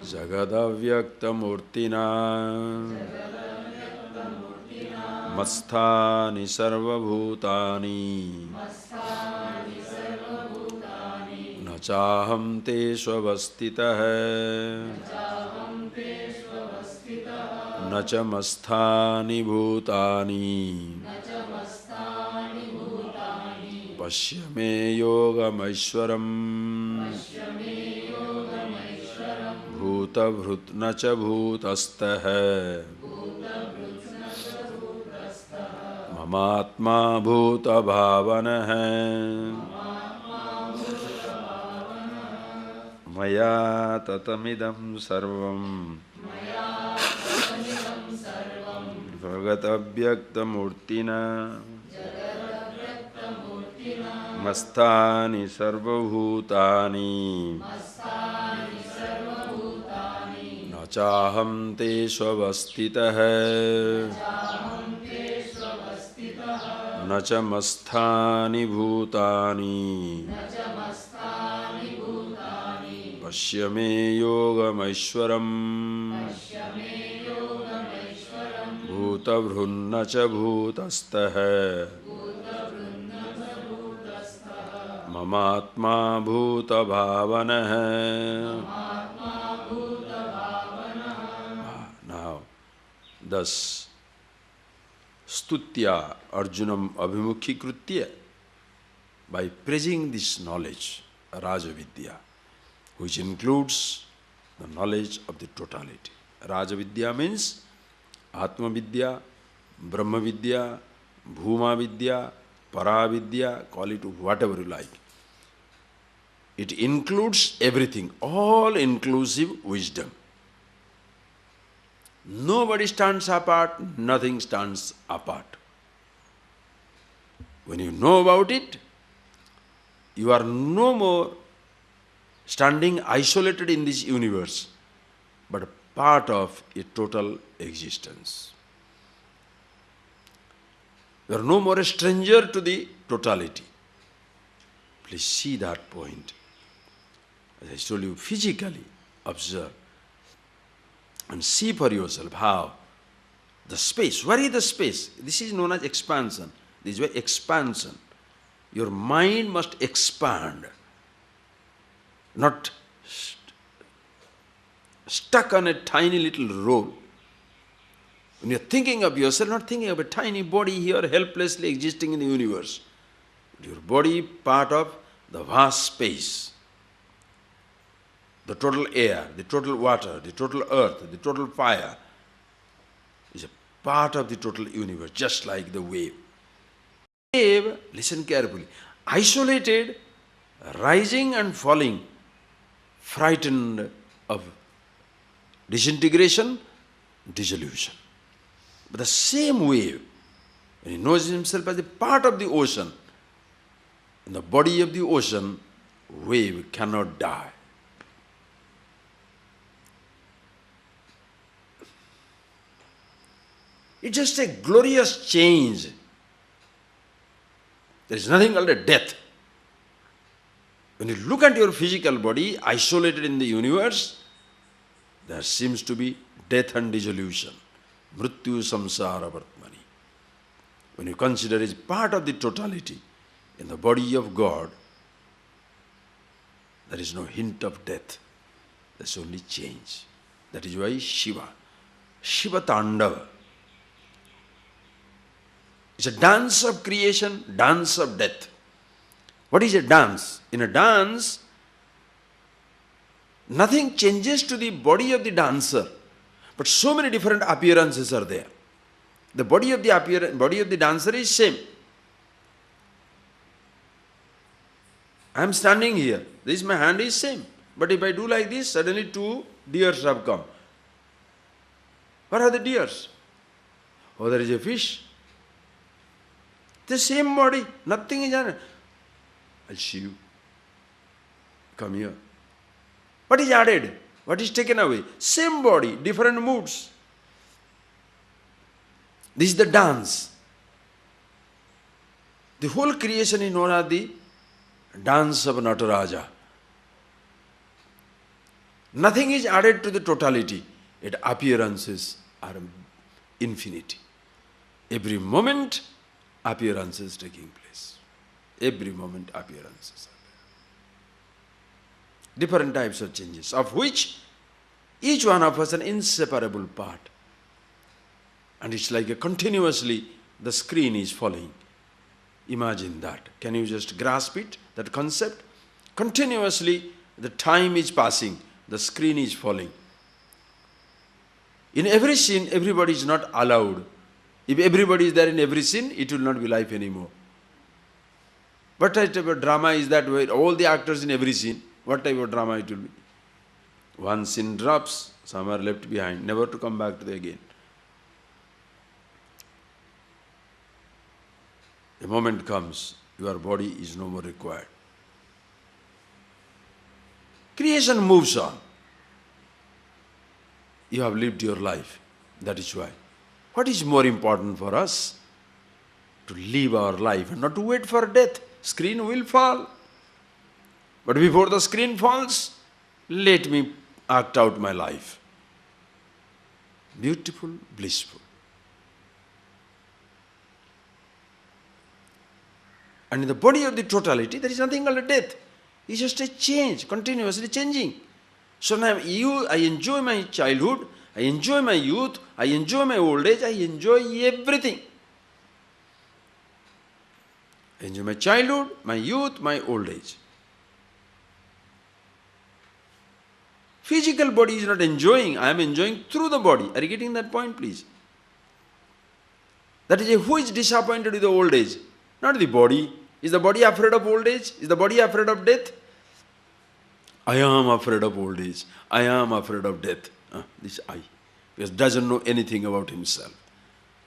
[SPEAKER 1] jagadavyakta murtina masthani sarvabhutani nachaham te svavastitah न च मस्थानि भूतानि पश्य मे योगमैश्वरम् भूतभृत् न च भूतस्थः ममात्मा भूतभावनः मया ततमिदं सर्वम् जगदव्यक्तमूर्तिना मस्तानि सर्वभूतानि न चाहं तेष्वस्थितः न च मस्थानि भूतानि पश्य मे योगमैश्वरम् भूतभृन्न च भूतस्थः ममात्मा भूतभावनः. Now, thus, stutya Arjunam abhimukhikritya, by praising this knowledge, Rajavidya, which includes the knowledge of the totality. Rajavidya means Atma Vidya, Brahma Vidya, Bhuma Vidya, Para Vidya, call it whatever you like. It includes everything, all-inclusive wisdom. Nobody stands apart, nothing stands apart. When you know about it, you are no more standing isolated in this universe, but part of a total existence. You are no more a stranger to the totality. Please see that point. As I told you, physically observe and see for yourself how the space, where is the space? This is known as expansion. This is why expansion. Your mind must expand, not stuck on a tiny little roll. When you're thinking of yourself, not thinking of a tiny body here helplessly existing in the universe. Your body part of the vast space. The total air, the total water, the total earth, the total fire is a part of the total universe, just like the wave. Wave, listen carefully, isolated, rising and falling, frightened of disintegration, dissolution. But the same wave, when he knows himself as a part of the ocean, in the body of the ocean, wave cannot die. It's just a glorious change. There is nothing called a death. When you look at your physical body, isolated in the universe, there seems to be death and dissolution. Mrityu samsara vartmani. When you consider it part of the totality, in the body of God, there is no hint of death. There's only change. That is why Shiva Tandava. It's a dance of creation, dance of death. What is a dance? In a dance, nothing changes to the body of the dancer, but so many different appearances are there. The body of the dancer is same. I am standing here. This my hand is same. But if I do like this, suddenly two deers have come. What are the deers? Oh, there is a fish. The same body. Nothing is added. I'll see you. Come here. What is added? What is taken away? Same body, different moods. This is the dance. The whole creation is known as the dance of Nataraja. Nothing is added to the totality. Its appearances are infinity. Every moment, appearances taking place. Every moment, appearances are there. Different types of changes, of which each one of us an inseparable part. And it's like a continuously the screen is falling. Imagine that. Can you just grasp it, that concept? Continuously the time is passing, the screen is falling. In every scene, everybody is not allowed. If everybody is there in every scene, it will not be life anymore. What type of drama is that where all the actors in every scene? What type of drama it will be? One scene drops, some are left behind, never to come back to the again. A moment comes, your body is no more required. Creation moves on. You have lived your life. That is why. What is more important for us? To live our life and not to wait for death. Screen will fall. But before the screen falls, let me act out my life. Beautiful, blissful. And in the body of the totality, there is nothing called a death. It's just a change, continuously changing. So now I enjoy my childhood, I enjoy my youth, I enjoy my old age, I enjoy everything. I enjoy my childhood, my youth, my old age. Physical body is not enjoying, I am enjoying through the body. Are you getting that point, please? That is who is disappointed with the old age? Not the body. Is the body afraid of old age? Is the body afraid of death? I am afraid of old age. I am afraid of death. This I. Because doesn't know anything about himself.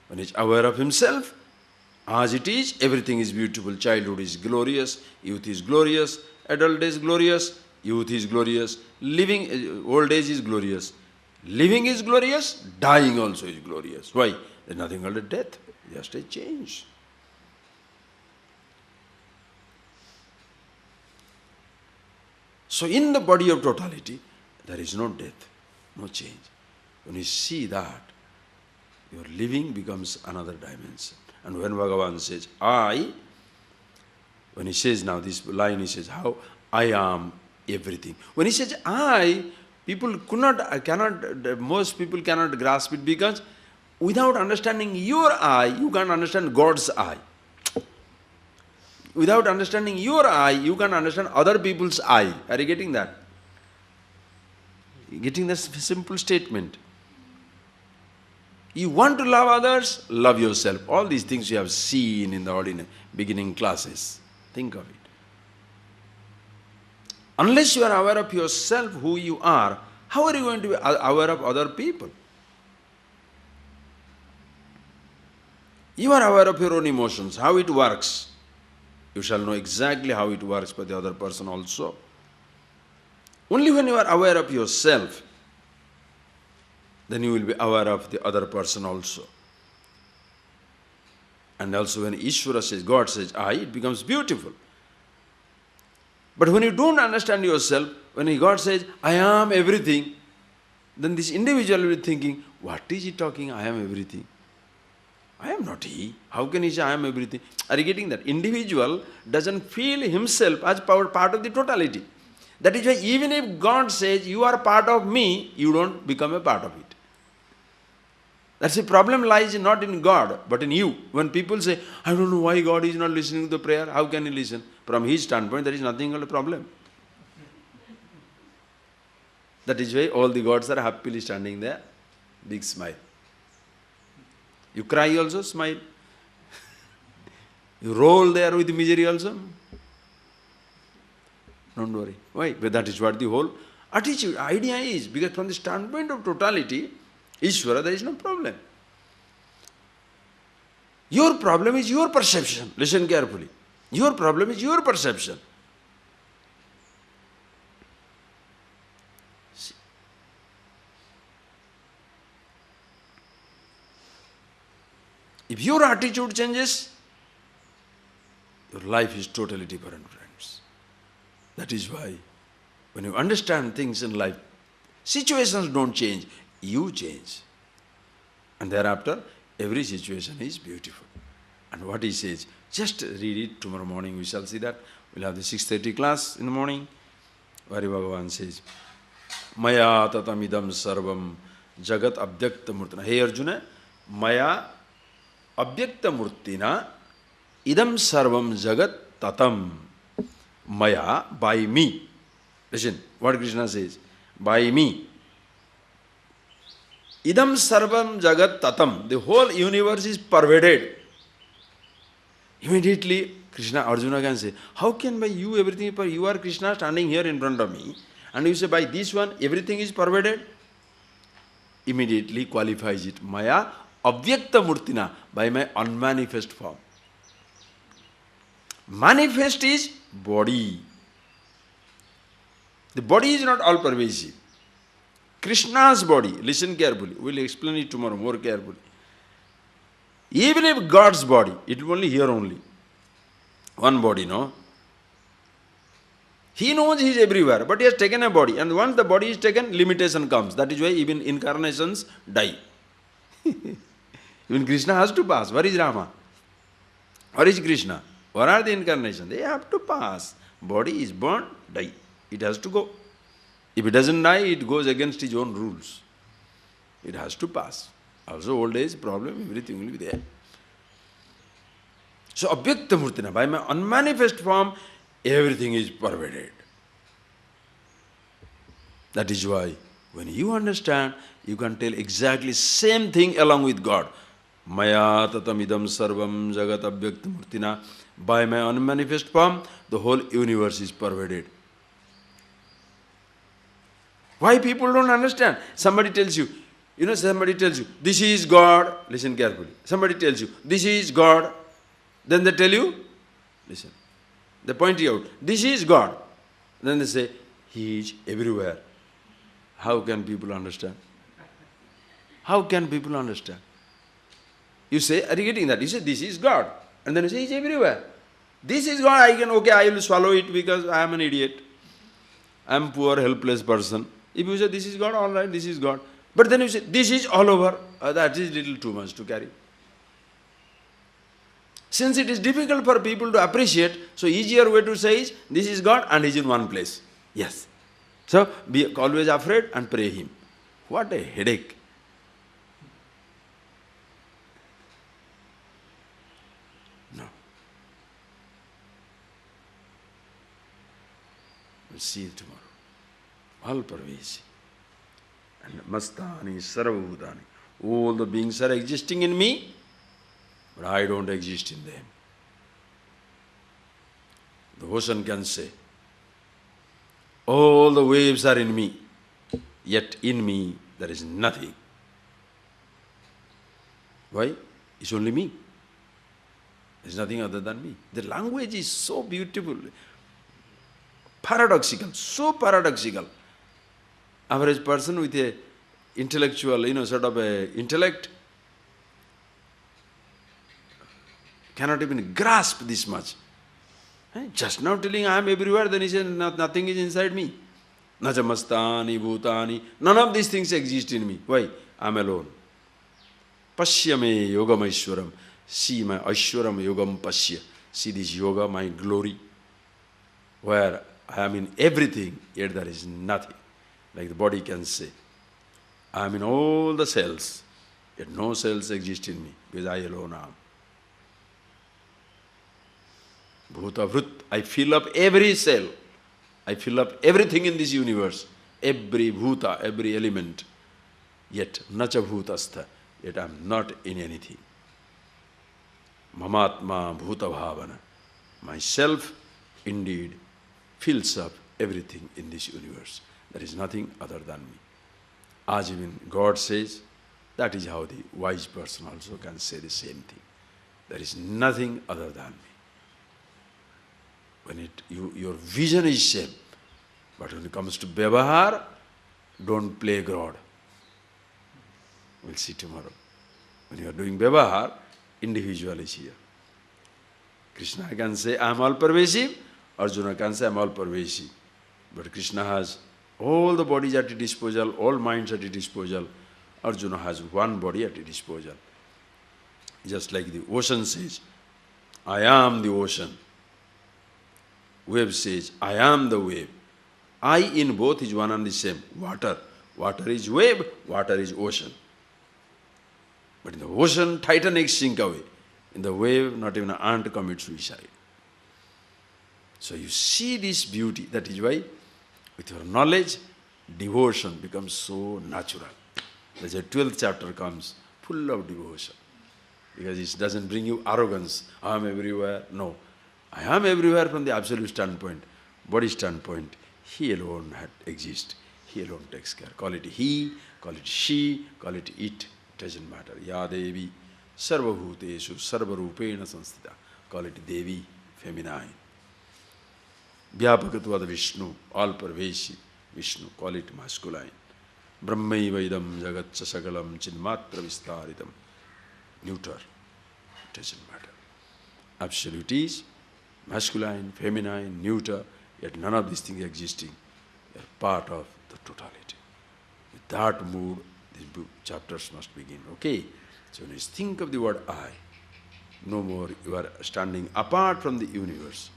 [SPEAKER 1] When he is aware of himself, as it is, everything is beautiful. Childhood is glorious, youth is glorious, adult is glorious, youth is glorious, old age is glorious. Living is glorious, dying also is glorious. Why? There is nothing called a death, just a change. So in the body of totality, there is no death, no change. When you see that, your living becomes another dimension. And when Bhagavan says, when he says now this line, he says, how I am everything. When he says I, most people cannot grasp it because without understanding your I, you can't understand God's I. Without understanding your I, you can't understand other people's I. Are you getting that? Getting this simple statement. You want to love others, love yourself. All these things you have seen in the ordinary beginning classes. Think of it. Unless you are aware of yourself, who you are, how are you going to be aware of other people? You are aware of your own emotions, how it works. You shall know exactly how it works for the other person also. Only when you are aware of yourself, then you will be aware of the other person also. And also when Ishvara says, God says, I, it becomes beautiful. But when you don't understand yourself, when God says, I am everything, then this individual will be thinking, what is he talking? I am everything. I am not he. How can he say I am everything? Are you getting that? Individual doesn't feel himself as part of the totality. That is why even if God says, you are part of me, you don't become a part of it. That's the problem lies not in God, but in you. When people say, I don't know why God is not listening to the prayer, how can he listen? From his standpoint, there is nothing called a problem. That is why all the gods are happily standing there, big smile. You cry also, smile. You roll there with misery also. Don't worry. Why? But that is what the whole attitude, idea is. Because from the standpoint of totality, Ishvara, there is no problem. Your problem is your perception. Listen carefully. Your problem is your perception. See. If your attitude changes, your life is totally different, friends. That is why when you understand things in life, situations don't change, you change. And thereafter, every situation is beautiful. And what he says, just read it tomorrow morning, we shall see that. We'll have the 6:30 class in the morning, where Bhagavan says, Maya tatamidam sarvam jagat abhyakta murtina. Hey Arjuna, Maya abhyakta murtina idam sarvam jagat tatam. Maya, by me. Listen, what Krishna says, by me. Idam sarvam jagat tatam. The whole universe is pervaded. Immediately, Krishna, Arjuna can say, how can by you everything, you are Krishna standing here in front of me, and you say by this one everything is pervaded? Immediately qualifies it. Maya avyakta murtina, by my unmanifest form. Manifest is body. The body is not all pervasive. Krishna's body, listen carefully, we'll explain it tomorrow more carefully. Even if God's body, it will only here only. One body, no? He knows he is everywhere, but he has taken a body. And once the body is taken, limitation comes. That is why even incarnations die. Even Krishna has to pass. Where is Rama? Where is Krishna? Where are the incarnations? They have to pass. Body is born, die. It has to go. If it doesn't die, it goes against his own rules. It has to pass. Also old age problem, everything will be there. So abhyakta murtina, by my unmanifest form, everything is pervaded. That is why when you understand, you can tell exactly same thing along with God. Maya tatamidam sarvam jagat abhyakta murtina. By my unmanifest form, the whole universe is pervaded. Why people don't understand? Somebody tells you, this is God. Listen carefully. Somebody tells you, this is God. Then they tell you, listen. They point you out, this is God. Then they say, He is everywhere. How can people understand? How can people understand? You say, are you getting that? You say, this is God. And then you say, He is everywhere. This is God, I will swallow it because I am an idiot. I am a poor, helpless person. If you say, this is God, all right, this is God. But then you say, this is all over. That is little too much to carry. Since it is difficult for people to appreciate, so easier way to say is, this is God and He is in one place. Yes. So be always afraid and pray him. What a headache. No. We'll see it tomorrow. All pervasive. And mastani sarvabhutani. All the beings are existing in me, but I don't exist in them. The ocean can say, all the waves are in me, yet in me there is nothing. Why? It's only me. There's nothing other than me. The language is so beautiful, paradoxical, so paradoxical. Average person with a intellectual, sort of a intellect cannot even grasp this much. Just now telling I am everywhere, then he says nothing is inside me. Najamastani, bhutani, none of these things exist in me. Why? I am alone. Pashyame yogam aishwaram. See my aishwaram yogam pashya. See this yoga, my glory, where I am in everything, yet there is nothing. Like the body can say, I am in all the cells, yet no cells exist in me, because I alone am. Bhuta vrut, I fill up every cell. I fill up everything in this universe, every bhuta, every element. Yet nacha bhutastha, yet I am not in anything. Mamatma bhuta bhavana. Myself indeed fills up everything in this universe. There is nothing other than me. As even God says, that is how the wise person also can say the same thing. There is nothing other than me. When your vision is same, but when it comes to Vyavahar, don't play God. We'll see tomorrow. When you are doing Vyavahar, individual is here. Krishna can say, I am all pervasive. Arjuna can say, I am all pervasive. But Krishna has all the bodies at his disposal, all minds at his disposal. Arjuna has one body at his disposal. Just like the ocean says, I am the ocean. Wave says, I am the wave. I in both is one and the same. Water. Water is wave, water is ocean. But in the ocean, Titanic sink away. In the wave, not even an ant commits suicide. So you see this beauty. That is why, with your knowledge, devotion becomes so natural. As the 12th chapter comes, full of devotion. Because it doesn't bring you arrogance. I am everywhere. No. I am everywhere from the absolute standpoint. Body standpoint, he alone exists. He alone takes care. Call it he, call it she, call it it. It doesn't matter. Ya Devi, sarvabhuteshu, sarvarupena sanstita. Call it Devi, feminine. Vyapakatvad Vishnu, all pervasive. Vishnu, call it masculine. Brahmaiva idam jagatsa sagalam chinmatra vistaritam. Neuter. It doesn't matter. Absolute is masculine, feminine, neuter, yet none of these things existing. They are part of the totality. With that mood, these chapters must begin. Okay? So when you think of the word I, no more you are standing apart from the universe,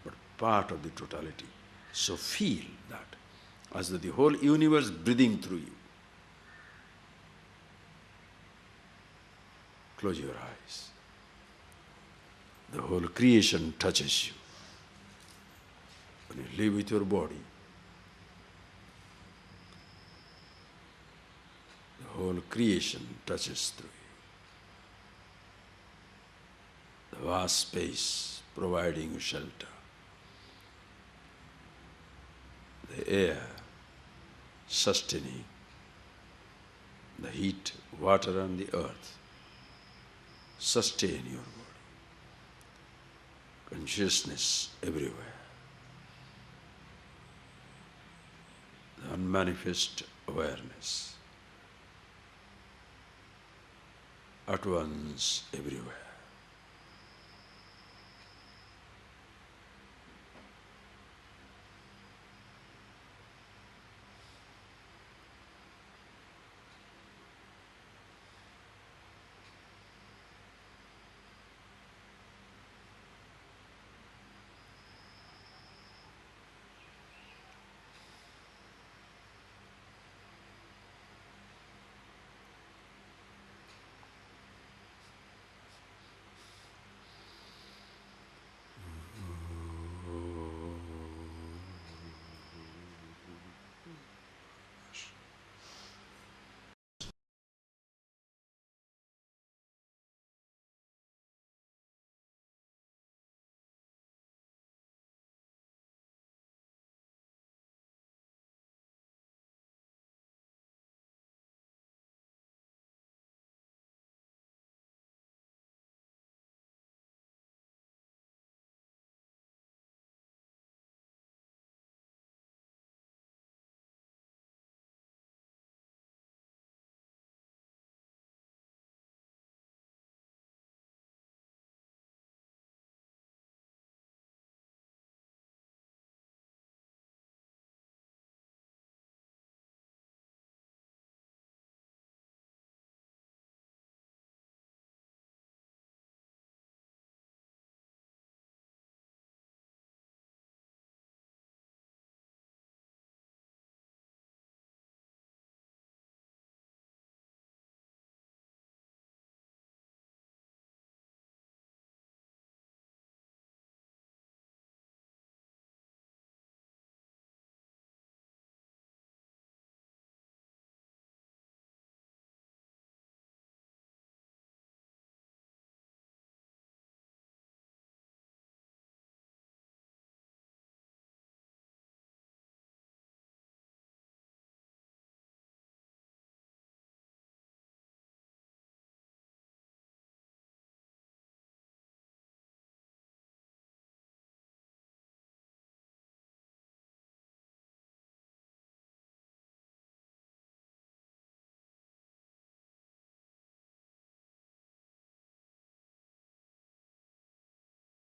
[SPEAKER 1] but part of the totality. So feel that, as though the whole universe breathing through you. Close your eyes. The whole creation touches you. When you live with your body, the whole creation touches through you. The vast space providing you shelter. The air sustaining. The heat, water and the earth sustain your body. Consciousness everywhere. The unmanifest awareness at once everywhere.